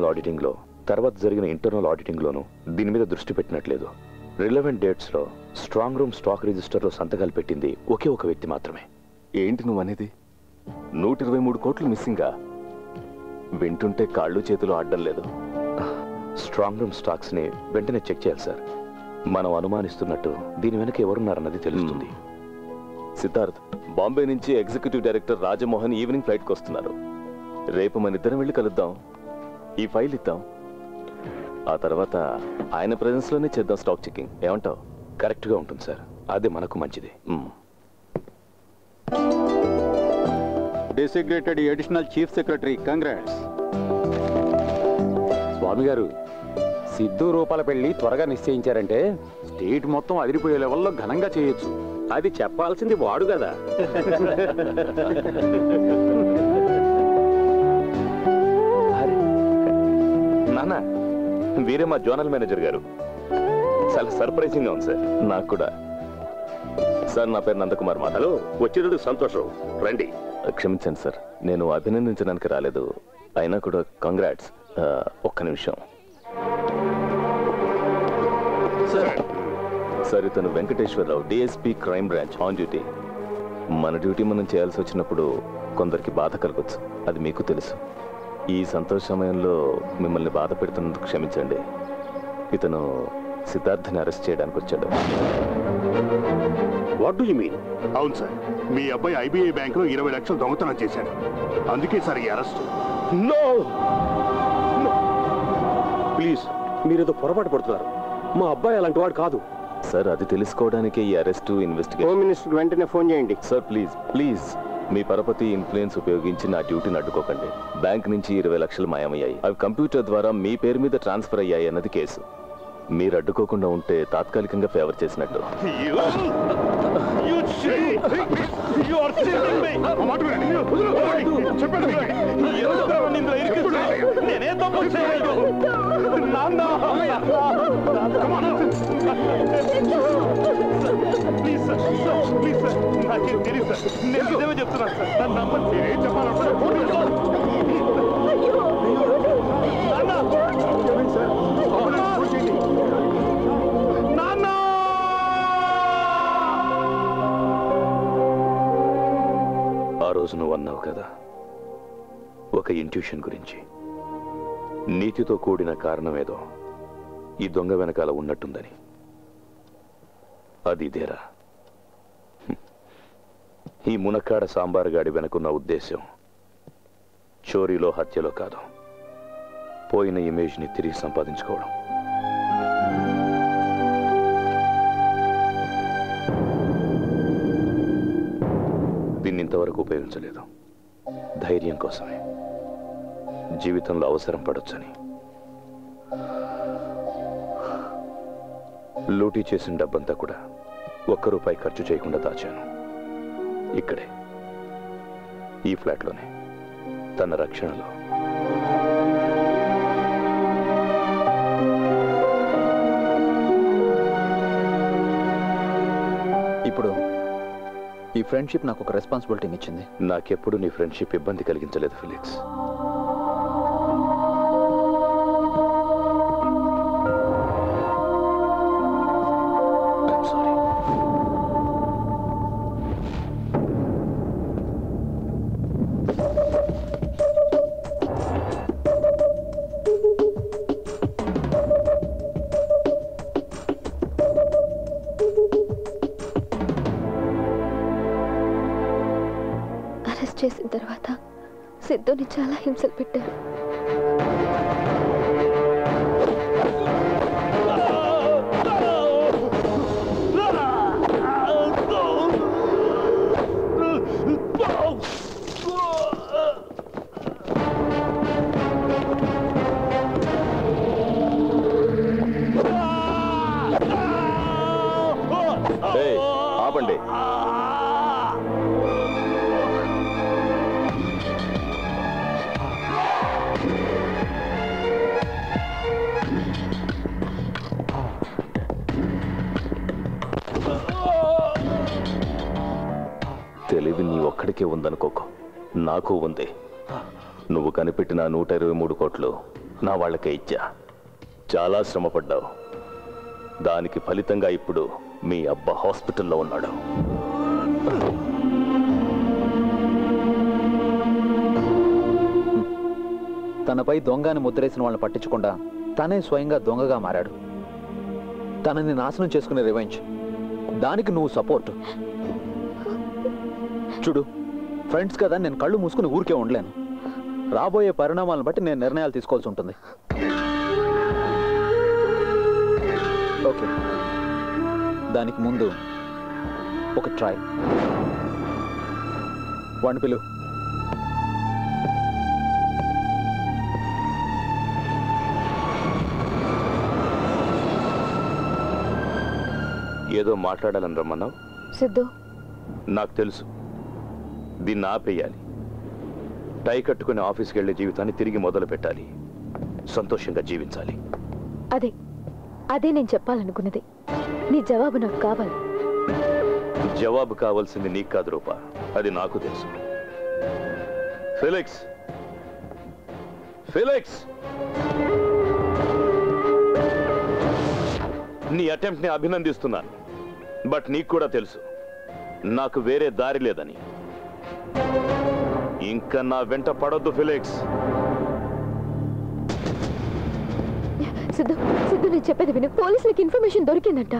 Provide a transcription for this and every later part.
External ఆడిటింగ్లో, తర్వాత జరిగిన internal ఆడిటింగ్లోనూ దీని మీద దృష్టి పెట్టినట్లేదు. రిలవెంట్ డేట్స్లో స్ట్రాంగ్ రూమ్ స్టాక్ రిజిస్టర్లో సంతకాలు పెట్టింది ఒకే ఒక వ్యక్తి మాత్రమే. ఏంటి నువ్వు అనేది? 123 కోట్లు మిస్సింగా? వింటుంటే కాళ్ళు చేతులు ఆడడం లేదు. స్ట్రాంగ్ రూమ్ స్టాక్స్ని వెంటనే చెక్ చేయాలి సార్. మనం అనుమానిస్తున్నట్టు దీని వెనక ఎవరున్నారన్నది తెలుస్తుంది. సిద్ధార్థ్, బాంబే నుంచి ఎగ్జిక్యూటివ్ డైరెక్టర్ రాజమోహన్ ఈవినింగ్ ఫ్లైట్కి వస్తున్నారు. రేపు మన ఇద్దరం వెళ్ళి కలుద్దాం, ఈ ఫైల్ ఇద్దాం, ఆ తర్వాత ఆయన ప్రెజెన్స్లోనే చేద్దాం స్టాక్ చెకింగ్. ఏమంటావు? కరెక్ట్గా ఉంటుంది సార్, అదే మనకు మంచిది. Designated additional chief secretary, congrats. Swami గారు, సిద్ధు రూపాల పెళ్లి త్వరగా నిశ్చయించారంటే స్టేట్ మొత్తం అదిరిపోయే లెవెల్లో ఘనంగా చేయొచ్చు. అది చెప్పాల్సింది వాడు కదా. నాన్న, వీరే మా జోనల్ మేనేజర్ గారు. చాలా సర్ప్రైజింగ్గా ఉంది సార్. నాకు కూడా. సార్, నా పేరు నందకుమార్. హలో, వచ్చినందుకు సంతోషం, రండి. క్షమించండి సార్, నేను అభినందించడానికి రాలేదు. అయినా కూడా కంగ్రాట్స్. ఒక్క నిమిషం సార్. ఇతను Venkateswararao, DSP crime branch, on duty. మన డ్యూటీ మనం చేయాల్సి వచ్చినప్పుడు కొందరికి బాధ కలగొచ్చు, అది మీకు తెలుసు. ఈ సంతోష సమయంలో మిమ్మల్ని బాధ పెడుతున్నందుకు క్షమించండి. ఇతను సిద్ధార్థని అరెస్ట్ చేయడానికి వచ్చాడు. What do you mean? అవును సార్, మీ అబ్బాయి ఐబీఐ బ్యాంకులో 20 లక్షలు దొంగతనం చేశాడు. అందుకే సార్ ఈ అరెస్ట్. నో ప్లీజ్, మీరేదో పొరపాటు పడుతున్నారు. మా అబ్బాయి అలాంటి వాడు కాదు సార్. అది తెలుసుకోవడానికే ఈ అరెస్టు, ఇన్వెస్టిగేషన్. హోమ్ మినిస్టర్ వెంటనే ఫోన్ చేయండి. సార్ ప్లీజ్ ప్లీజ్, మీ పరపతి ఇన్ఫ్లుయెన్స్ ఉపయోగించి నా డ్యూటీని అడ్డుకోకండి. బ్యాంక్ నుంచి 20 లక్షలు మాయమయ్యాయి. అవి కంప్యూటర్ ద్వారా మీ పేరు మీద ట్రాన్స్ఫర్ అయ్యాయి అన్నది కేసు. మీరు అడ్డుకోకుండా ఉంటే తాత్కాలికంగా ఫేవర్ చేసినట్టు. ఆ రోజు నువ్వు అన్నావు కదా, ఒక ఇంట్యూషన్ గురించి. నీతితో కూడిన కారణమేదో ఈ దొంగ వెనకాల ఉన్నట్టుందని. అది ఇదేరా. ఈ మునక్కాడ సాంబార్ గాడి వెనకున్న ఉద్దేశం చోరీలో, హత్యలో కాదు, పోయిన ఇమేజ్ని తిరిగి సంపాదించుకోవడం. దీన్ని ఇంతవరకు ఉపయోగించలేదు. ధైర్యం కోసమే, జీవితంలో అవసరం పడొచ్చని. లూటీ చేసిన డబ్బంతా కూడా ₹1 ఖర్చు చేయకుండా దాచాను. ఇక్కడే, ఈ ఫ్లాట్లోనే, తన రక్షణలో. ఇప్పుడు ఈ ఫ్రెండ్షిప్ నాకు ఒక రెస్పాన్సిబిలిటీని ఇచ్చింది. నాకెప్పుడు నీ ఫ్రెండ్షిప్ ఇబ్బంది కలిగించలేదు ఫిలిక్స్. అరెస్ట్ చేసిన తర్వాత సిద్ధుని చాలా హింసలు పెట్టారు. ఆపండి. తెలివి నీ ఒక్కడికే ఉందనుకోకు, నాకు ఉంది. నువ్వు కనిపెట్టిన 123 కోట్లు నా వాళ్ళకే ఇచ్చా. చాలా శ్రమపడ్డావు. దానికి ఫలితంగా ఇప్పుడు మీ అబ్బా హాస్పిటల్లో ఉన్నాడు. తనపై దొంగని ముద్రేసిన వాళ్ళని పట్టించకుండా తనే స్వయంగా దొంగగా మారాడు. తనని నాశనం చేసుకునే రివెంజ్, దానికి నువ్వు సపోర్ట్. చూడు, ఫ్రెండ్స్ కదా, నేను కళ్ళు మూసుకుని ఊరికే ఉండలేను. రాబోయే పరిణామాలను బట్టి నేను నిర్ణయాలు తీసుకోవాల్సి ఉంటుంది. ఓకే, దానికి ముందు ఒక ట్రై. వాడిని పిలు. ఏదో మాట్లాడాలని రమ్మన్నావు. సిద్ధు, నాకు తెలుసు, దీన్ని ఆపేయాలి. టై కట్టుకుని ఆఫీస్కి వెళ్ళే జీవితాన్ని తిరిగి మొదలు పెట్టాలి. సంతోషంగా జీవించాలి. అదే నేను చెప్పాలనుకున్నది. నీ జవాబు నాకు కావాలి. జవాబు కావాల్సింది నీకు కాదు రూపా, అది నాకు తెలుసు. ఫిలిక్స్, ఫిలిక్స్, నీ అటెంప్ట్ ని అభినందిస్తున్నాను. బట్ నీకు కూడా తెలుసు నాకు వేరే దారి లేదని. ఇంకా నా వెంట పడొద్దు ఫిలిక్స్. సిద్ధు, నేను చెప్పేది విను. పోలీసులకు ఇన్ఫర్మేషన్ దొరికిందంట.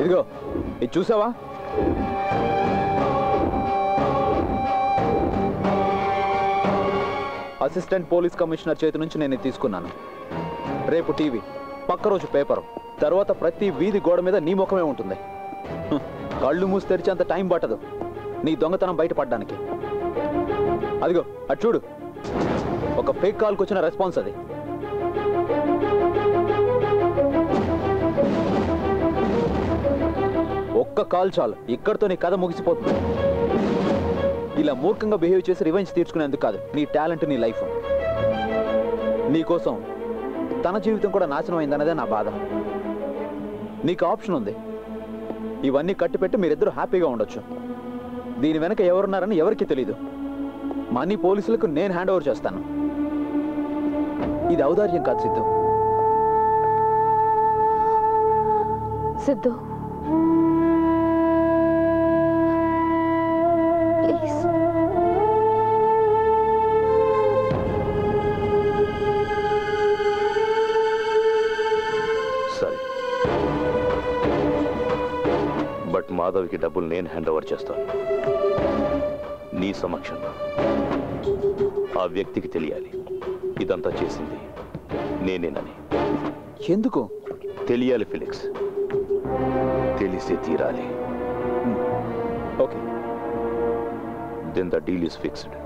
ఇదిగో, ఇది చూసావా? అసిస్టెంట్ పోలీస్ కమిషనర్ చేతి నుంచి నేను తీసుకున్నాను. రేపు టీవీ, పక్క రోజు పేపరు, తర్వాత ప్రతి వీధి గోడ మీద నీ ముఖమే ఉంటుంది. కళ్ళు మూసి తెరిచేంత టైం పట్టదు నీ దొంగతనం బయటపడడానికి. అదిగో అటు చూడు, ఒక ఫేక్ కాల్కి వచ్చిన రెస్పాన్స్ అది. ఒక్క కాల్ చాలు, ఇక్కడితో నీ కథ ముగిసిపోతుంది. ఇలా మూర్ఖంగా బిహేవ్ చేసి రివెంజ్ తీర్చుకునేందుకు కాదు, నీ టాలెంట్, నీ లైఫ్. నీకోసం తన జీవితం కూడా నాశనం అయిందన్నదే నా బాధ. నీకు ఆప్షన్ ఉంది. ఇవన్నీ కట్టిపెట్టి మీరిద్దరూ హ్యాపీగా ఉండొచ్చు. దీని వెనక ఎవరున్నారని ఎవరికి తెలీదు. మనీ పోలీసులకు నేను హ్యాండ్ ఓవర్ చేస్తాను. ఇది ఔదార్యం కాదు సిద్ధు. సిద్ధు, ప్లీజ్. సరే, బట్ మాధవ్కి డబ్బులు నేను హ్యాండ్ ఓవర్ చేస్తాను. నీ సమక్షంలో ఆ వ్యక్తికి తెలియాలి ఇదంతా చేసింది నేనేనని. ఎందుకు తెలియాలి ఫిలిక్స్, తెలిసే తీరాలి. Okay, then the deal is fixed.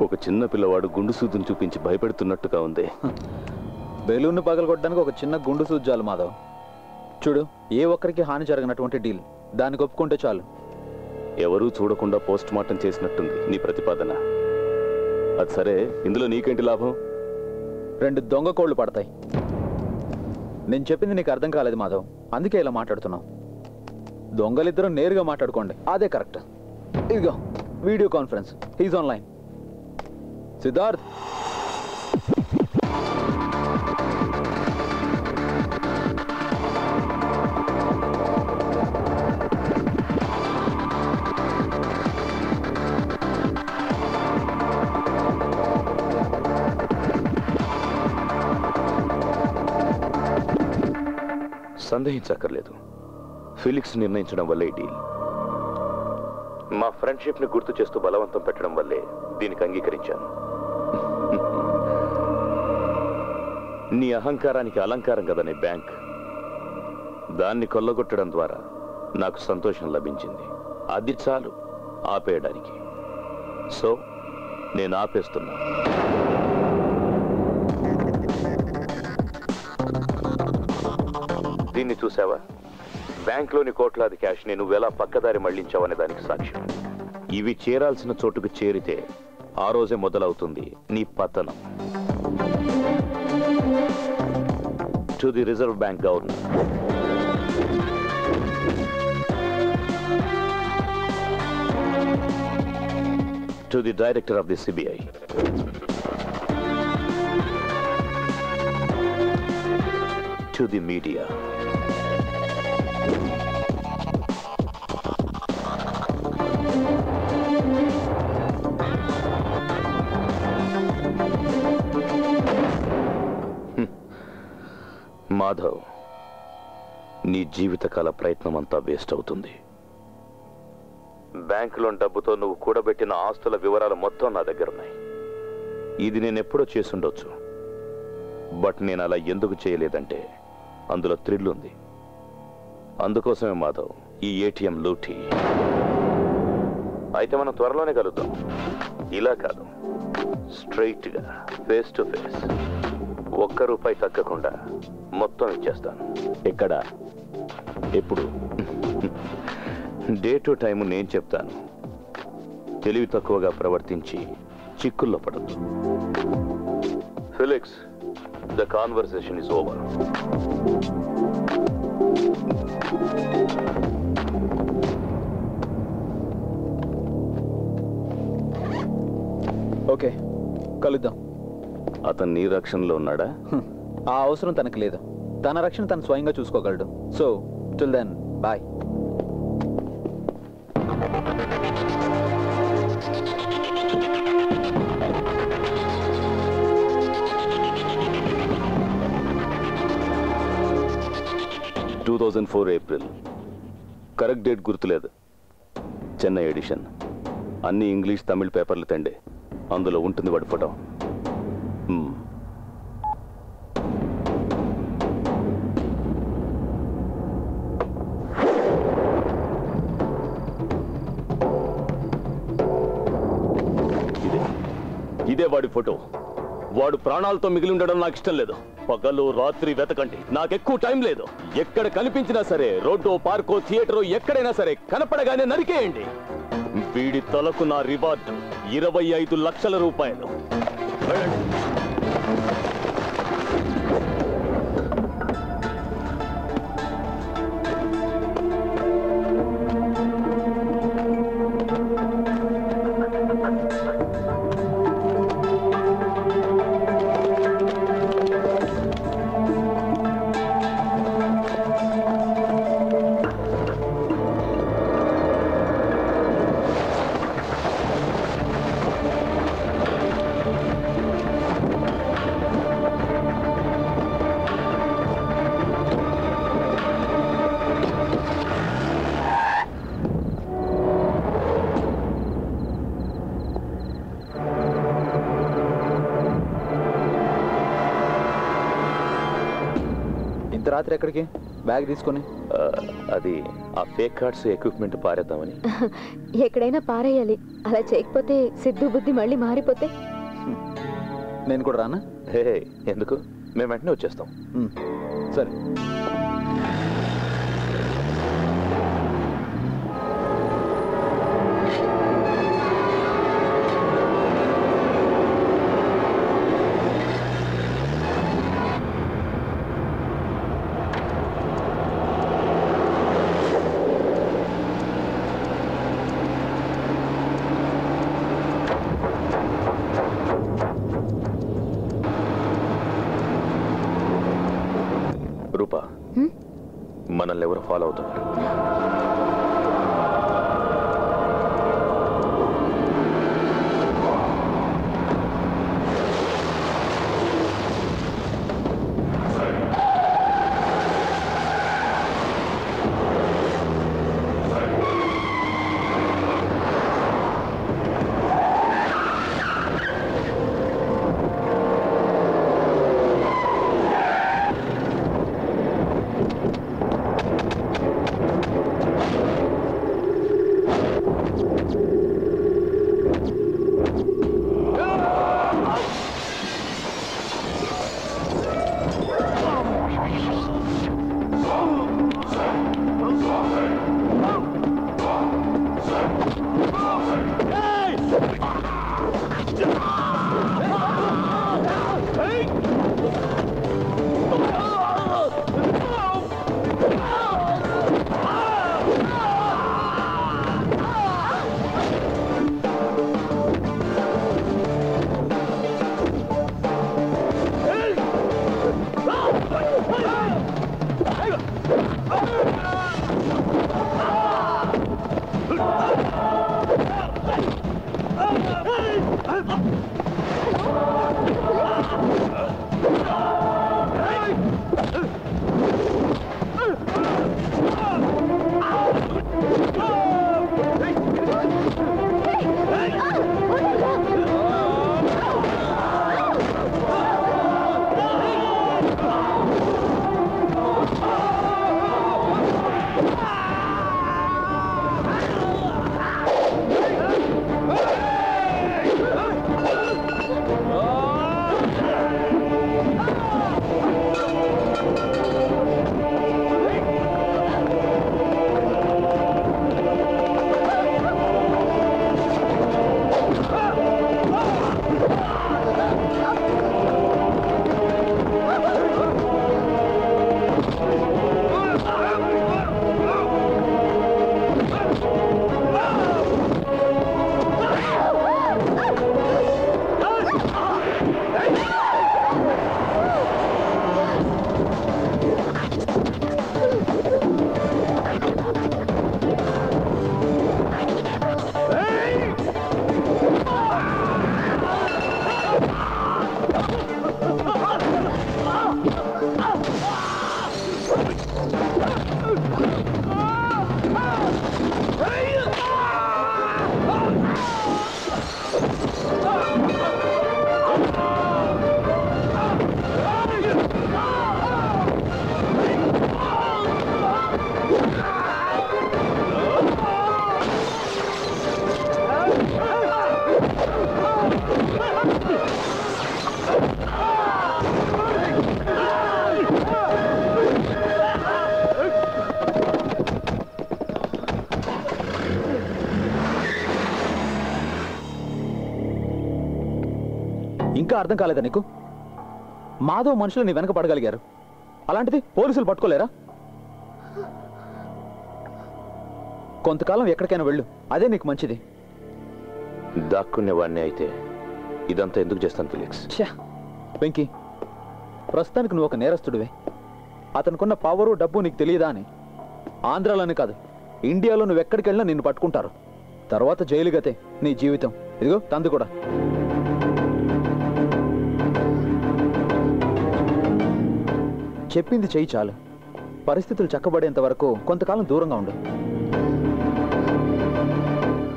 ఒక చిన్న పిల్లవాడు గుండు సూదును చూపించి భయపెడుతున్నట్టుగా ఉంది. బెలూన్ను పగలగొట్టడానికి ఒక చిన్న గుండు సూజాలు మాధవ్. చూడు, ఏ ఒక్కరికి హాని జరగనటువంటి డీల్, దానికి ఒప్పుకుంటే చాలు. ఎవరూ చూడకుండా పోస్ట్ మార్టం చేసినట్టుంది నీ ప్రతిపాదన. అది సరే, ఇందులో నీకేంటి లాభం? 2 దొంగ కోళ్లు పడతాయి. నేను చెప్పింది నీకు అర్థం కాలేదు మాధవ్, అందుకే ఇలా మాట్లాడుతున్నావు. దొంగలిద్దరూ నేరుగా మాట్లాడుకోండి, అదే కరెక్ట్. ఇదిగో video conference, he's online. Siddharth, సందేహించక్కర్లేదు, ఫిలిక్స్ నిర్ణయించడం వల్లే ఈ డీల్. మా ఫ్రెండ్షిప్ ని గుర్తు చేస్తూ బలవంతం పెట్టడం వల్లే దీనికి అంగీకరించాను. నీ అహంకారానికి అలంకారం కదా నీ బ్యాంక్. దాన్ని కొల్లగొట్టడం ద్వారా నాకు సంతోషం లభించింది. అది చాలు ఆపేయడానికి. సో నేను ఆపేస్తున్నా. దీన్ని చూసావా? బ్యాంక్లోని కోట్లాది క్యాష్ని నువ్వెలా పక్కదారి మళ్లించావనే దానికి సాక్ష్యం. ఇవి చేరాల్సిన చోటుకు చేరితే ఆ రోజే మొదలవుతుంది నీ పతనం. To the reserve bank governor, to the director of the CBI, to the media, Madhav, నీ జీవితకాల ప్రయత్నం అంతా వేస్ట్ అవుతుంది. బ్యాంకులోని డబ్బుతో నువ్వు కూడబెట్టిన ఆస్తుల వివరాలు మొత్తం నా దగ్గర ఉన్నాయి. ఇది నేను ఎప్పుడో చేసుండొచ్చు, బట్ నేను అలా ఎందుకు చేయలేదంటే అందులో థ్రిల్ ఉంది. అందుకోసమే మాధవ్ ఈ ఏటీఎం లూటీ. అయితే మనం త్వరలోనే కలుద్దాం. ఇలా కాదు, స్ట్రైట్గా ఫేస్ టు ఫేస్. ₹1 తగ్గకుండా మొత్తం ఇచ్చేస్తాను. ఎక్కడ, ఎప్పుడు? డే టు టైము నేను చెప్తాను. తెలివి తక్కువగా ప్రవర్తించి చిక్కుల్లో పడద్దు. Felix, the conversation is over. Okay, కలుద్దాం. అతను నీ రక్షణలో ఉన్నాడా? ఆ అవసరం తనకు లేదు. తన రక్షణ తను స్వయంగా చూసుకోగలడు. So till then bye. April, correct date గుర్తులేదు. చెన్నై ఎడిషన్. అన్ని ఇంగ్లీష్ తమిళ్ పేపర్లు తండే. అందులో ఉంటుంది వాడి ఫోటో. ఇదే వాడి ఫోటో. వాడు ప్రాణాలతో మిగిలి ఉండడం నాకు ఇష్టం లేదు. పగలు రాత్రి వెతకండి, నాకెక్కువ టైం లేదు. ఎక్కడ కనిపించినా సరే, రోడ్డో పార్కో థియేటరో ఎక్కడైనా సరే, కనపడగానే నరికేయండి. వీడి తలకు నా రివార్డు ₹25 లక్షల. వెళ్ళండి. రాత్రి ఎక్కడికి? బ్యాగ్ తీసుకొని. అది ఆ ఫేక్ కార్డ్స్ ఎక్విప్మెంట్ పారేద్దామని. ఎక్కడైనా పారేయాలి. అలా చేయకపోతే సిద్ధు బుద్ధి మళ్ళీ మారిపోతే. నేను కూడా రానా? హే, ఎందుకు? మేము వెంటనే వచ్చేస్తాం. సరే. మనల్ని ఎవరు ఫాలో అవుతున్నారు? ఇంకా అర్థం కాలేదా నీకు? మాధవ్ మనుషులు నీ వెనక పడగలిగారు, అలాంటిది పోలీసులు పట్టుకోలేరా? కొంతకాలం ఎక్కడికైనా వెళ్ళు, అదే నీకు మంచిది. దాక్కునేవాడిని అయితే ఇదంతా ఎందుకు చేస్తాను ఫిలిక్స్? వెంకీ, ప్రస్తుతానికి నువ్వు ఒక నేరస్తుడివే. అతనుకున్న పవరు డబ్బు నీకు తెలియదా అని. ఆంధ్రాలోనే కాదు, ఇండియాలో నువ్వు ఎక్కడికి వెళ్ళినా నిన్ను పట్టుకుంటారు. తర్వాత జైలు గతే నీ జీవితం. ఇదిగో తందు కూడా. చెప్పింది చెయ్యి చాలు. పరిస్థితులు చక్కబడేంత వరకు కొంతకాలం దూరంగా ఉండు.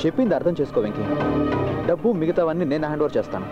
చెప్పింది అర్థం చేసుకో వెంకీ. డబ్బు మిగతావన్నీ నేను హ్యాండ్ ఓవర్ చేస్తాను.